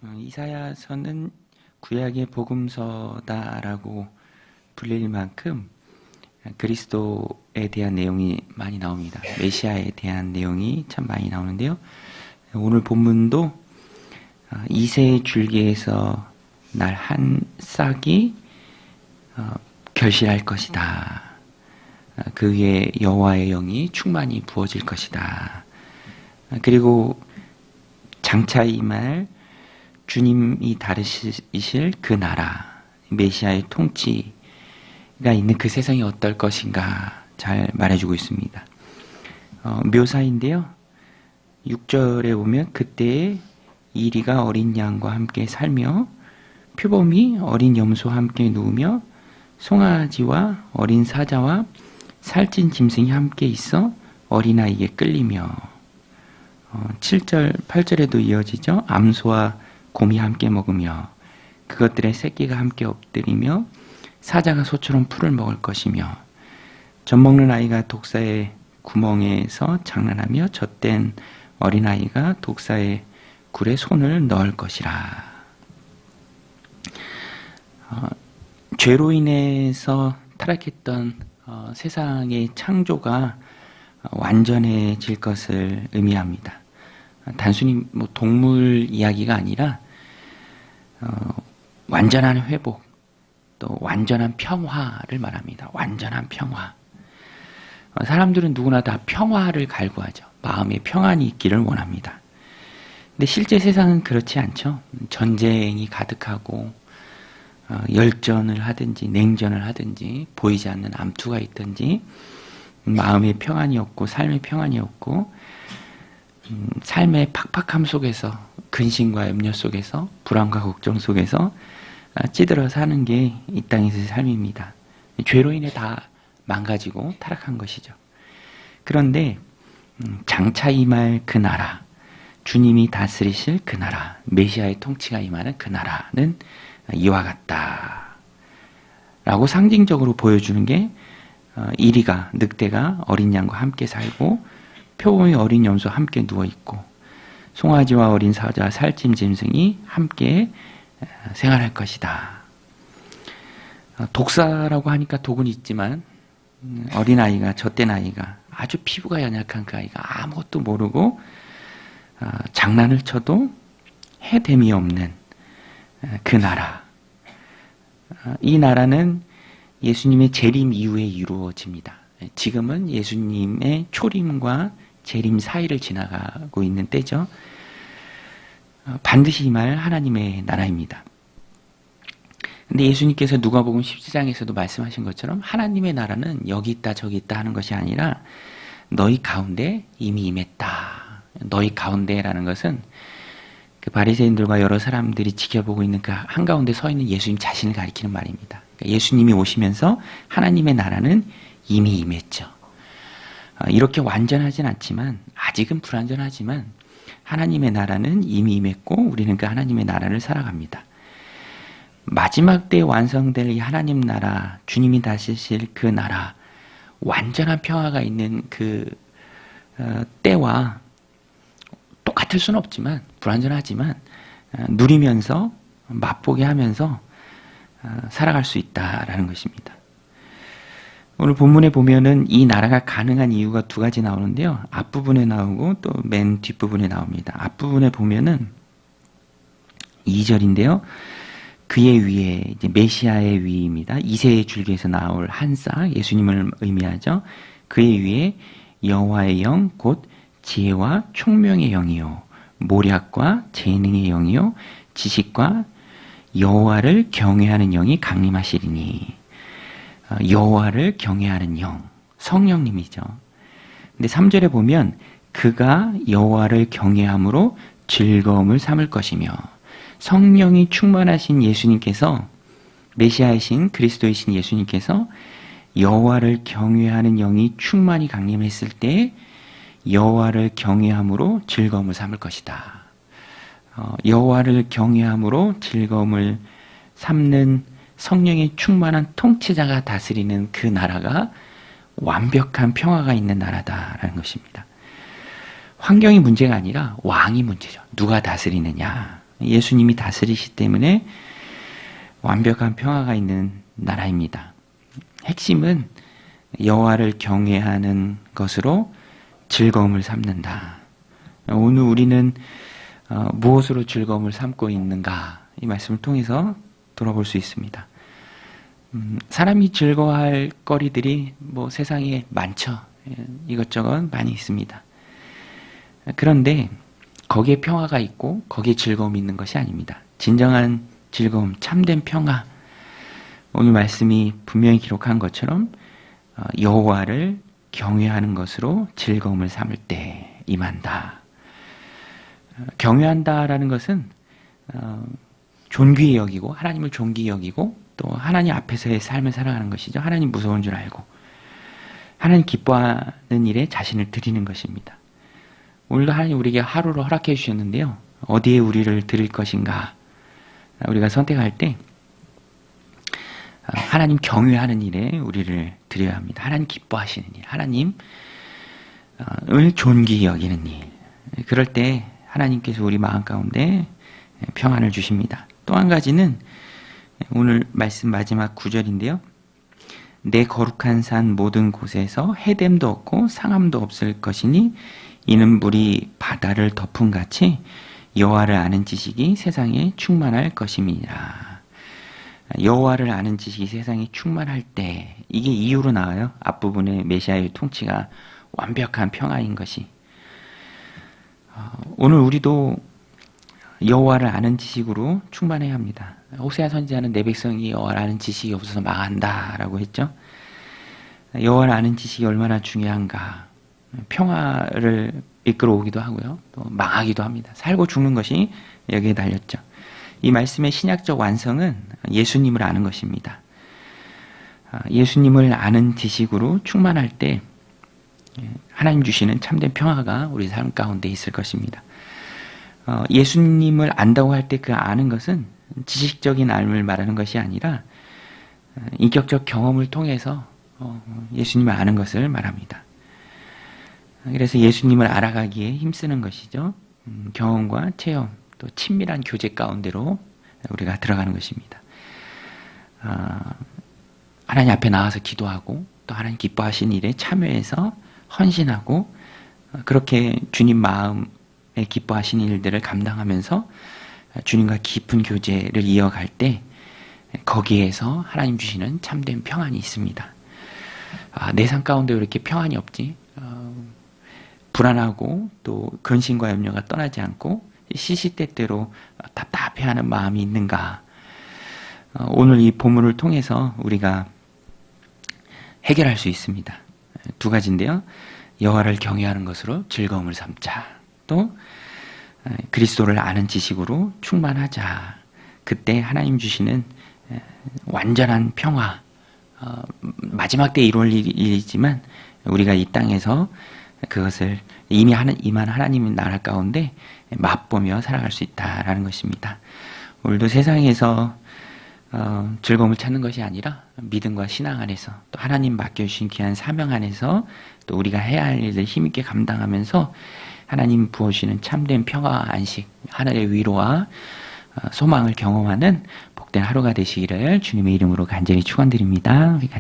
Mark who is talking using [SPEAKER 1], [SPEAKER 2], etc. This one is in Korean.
[SPEAKER 1] 이사야서는 구약의 복음서다라고 불릴 만큼 그리스도에 대한 내용이 많이 나옵니다. 메시아에 대한 내용이 참 많이 나오는데요. 오늘 본문도 이새의 줄기에서 날 한 싹이 결실할 것이다. 그 위에 여호와의 영이 충만히 부어질 것이다. 그리고 장차 임할 주님이 다루실 그 나라, 메시아의 통치가 있는 그 세상이 어떨 것인가 잘 말해주고 있습니다. 묘사인데요. 6절에 보면 그때에 이리가 어린 양과 함께 살며 표범이 어린 염소와 함께 누우며 송아지와 어린 사자와 살찐 짐승이 함께 있어 어린아이에게 끌리며 7절, 8절에도 이어지죠. 암소와 곰이 함께 먹으며 그것들의 새끼가 함께 엎드리며 사자가 소처럼 풀을 먹을 것이며 젖 먹는 아이가 독사의 구멍에서 장난하며 젖된 어린아이가 독사의 굴에 손을 넣을 것이라. 죄로 인해서 타락했던 세상의 창조가 완전해질 것을 의미합니다. 단순히 동물 이야기가 아니라 완전한 회복, 또 완전한 평화를 말합니다. 완전한 평화. 사람들은 누구나 다 평화를 갈구하죠. 마음에 평안이 있기를 원합니다. 근데 실제 세상은 그렇지 않죠. 전쟁이 가득하고 열전을 하든지 냉전을 하든지 보이지 않는 암투가 있든지 마음의 평안이 없고 삶의 평안이 없고 삶의 팍팍함 속에서 근심과 염려 속에서 불안과 걱정 속에서 찌들어 사는 게 이 땅에서의 삶입니다. 죄로 인해 다 망가지고 타락한 것이죠. 그런데 장차 임할 그 나라, 주님이 다스리실 그 나라, 메시아의 통치가 임하는 그 나라는 이와 같다 라고 상징적으로 보여주는 게 이리가, 늑대가 어린 양과 함께 살고 표범이 어린 염소와 함께 누워있고 송아지와 어린 사자, 살찜 짐승이 함께 생활할 것이다. 독사라고 하니까 독은 있지만 어린아이가, 젖된 아이가, 아주 피부가 연약한 그 아이가 아무것도 모르고 장난을 쳐도 해됨이 없는 그 나라. 이 나라는 예수님의 재림 이후에 이루어집니다. 지금은 예수님의 초림과 재림 사이를 지나가고 있는 때죠. 반드시 임할 하나님의 나라입니다. 근데 예수님께서 누가복음 17장에서도 말씀하신 것처럼 하나님의 나라는 여기 있다 저기 있다 하는 것이 아니라 너희 가운데 이미 임했다. 너희 가운데라는 것은 그 바리새인들과 여러 사람들이 지켜보고 있는 그 한가운데 서 있는 예수님 자신을 가리키는 말입니다. 그러니까 예수님이 오시면서 하나님의 나라는 이미 임했죠. 이렇게 완전하진 않지만 아직은 불완전하지만 하나님의 나라는 이미 임했고 우리는 그 하나님의 나라를 살아갑니다. 마지막 때에 완성될 이 하나님 나라, 주님이 다스리실 그 나라, 완전한 평화가 있는 그 때와 똑같을 수는 없지만 불완전하지만 누리면서 맛보게 하면서 살아갈 수 있다라는 것입니다. 오늘 본문에 보면은 이 나라가 가능한 이유가 두 가지 나오는데요. 앞부분에 나오고 또 맨 뒷부분에 나옵니다. 앞부분에 보면은 2절인데요. 그의 위에 이제 메시아의 위입니다. 이새의 줄기에서 나올 한 싹, 예수님을 의미하죠. 그의 위에 여호와의 영 곧 지혜와 총명의 영이요 모략과 재능의 영이요 지식과 여호와를 경외하는 영이 강림하시리니. 여호와를 경외하는 영, 성령님이죠. 근데 3절에 보면 그가 여호와를 경외함으로 즐거움을 삼을 것이며, 성령이 충만하신 예수님께서, 메시아이신 그리스도이신 예수님께서 여호와를 경외하는 영이 충만히 강림했을 때 여호와를 경외함으로 즐거움을 삼을 것이다. 여호와를 경외함으로 즐거움을 삼는 성령의 충만한 통치자가 다스리는 그 나라가 완벽한 평화가 있는 나라다라는 것입니다. 환경이 문제가 아니라 왕이 문제죠. 누가 다스리느냐. 예수님이 다스리시기 때문에 완벽한 평화가 있는 나라입니다. 핵심은 여호와를 경외하는 것으로 즐거움을 삼는다. 오늘 우리는 무엇으로 즐거움을 삼고 있는가, 이 말씀을 통해서 돌아볼 수 있습니다. 사람이 즐거워할 거리들이 세상에 많죠. 이것저것 많이 있습니다. 그런데 거기에 평화가 있고 거기에 즐거움이 있는 것이 아닙니다. 진정한 즐거움, 참된 평화, 오늘 말씀이 분명히 기록한 것처럼 여호와를 경외하는 것으로 즐거움을 삼을 때 임한다. 경외한다라는 것은 존귀히 여기고, 하나님을 존귀히 여기고, 또 하나님 앞에서의 삶을 살아가는 것이죠. 하나님 무서운 줄 알고 하나님 기뻐하는 일에 자신을 드리는 것입니다. 오늘도 하나님 우리에게 하루를 허락해 주셨는데요, 어디에 우리를 드릴 것인가, 우리가 선택할 때 하나님 경외하는 일에 우리를 드려야 합니다. 하나님 기뻐하시는 일, 하나님을 존귀히 여기는 일, 그럴 때 하나님께서 우리 마음 가운데 평안을 주십니다. 또 한 가지는 오늘 말씀 마지막 9절인데요. 내 거룩한 산 모든 곳에서 해됨도 없고 상함도 없을 것이니 이는 물이 바다를 덮은 같이 여호와를 아는 지식이 세상에 충만할 것임이라. 여호와를 아는 지식이 세상에 충만할 때, 이게 이유로 나와요. 앞부분에 메시아의 통치가 완벽한 평화인 것이. 오늘 우리도 여호와를 아는 지식으로 충만해야 합니다. 호세아 선지자는 내 백성이 여호와를 아는 지식이 없어서 망한다라고 했죠. 여호와를 아는 지식이 얼마나 중요한가. 평화를 이끌어오기도 하고요, 또 망하기도 합니다. 살고 죽는 것이 여기에 달렸죠. 이 말씀의 신약적 완성은 예수님을 아는 것입니다. 예수님을 아는 지식으로 충만할 때 하나님 주시는 참된 평화가 우리 삶 가운데 있을 것입니다. 예수님을 안다고 할 때 그 아는 것은 지식적인 알을 말하는 것이 아니라 인격적 경험을 통해서 예수님을 아는 것을 말합니다. 그래서 예수님을 알아가기에 힘쓰는 것이죠. 경험과 체험, 또 친밀한 교제 가운데로 우리가 들어가는 것입니다. 하나님 앞에 나와서 기도하고, 또 하나님 기뻐하신 일에 참여해서 헌신하고, 그렇게 주님 마음에 기뻐하신 일들을 감당하면서 주님과 깊은 교제를 이어갈 때 거기에서 하나님 주시는 참된 평안이 있습니다. 내 삶 가운데 왜 이렇게 평안이 없지? 불안하고 또 근심과 염려가 떠나지 않고 시시때때로 답답해하는 마음이 있는가? 오늘 이 본문을 통해서 우리가 해결할 수 있습니다. 두 가지인데요. 여호와를 경외하는 것으로 즐거움을 삼자. 또 그리스도를 아는 지식으로 충만하자. 그때 하나님 주시는 완전한 평화, 마지막 때 이룰 일이지만 우리가 이 땅에서 그것을 이미 임한 하나님의 나라 가운데 맛보며 살아갈 수 있다라는 것입니다. 오늘도 세상에서 즐거움을 찾는 것이 아니라 믿음과 신앙 안에서, 또 하나님 맡겨주신 귀한 사명 안에서 또 우리가 해야 할 일을 힘있게 감당하면서 하나님 부어주시는 참된 평화와 안식, 하늘의 위로와 소망을 경험하는 복된 하루가 되시기를 주님의 이름으로 간절히 축원드립니다. 우리 같이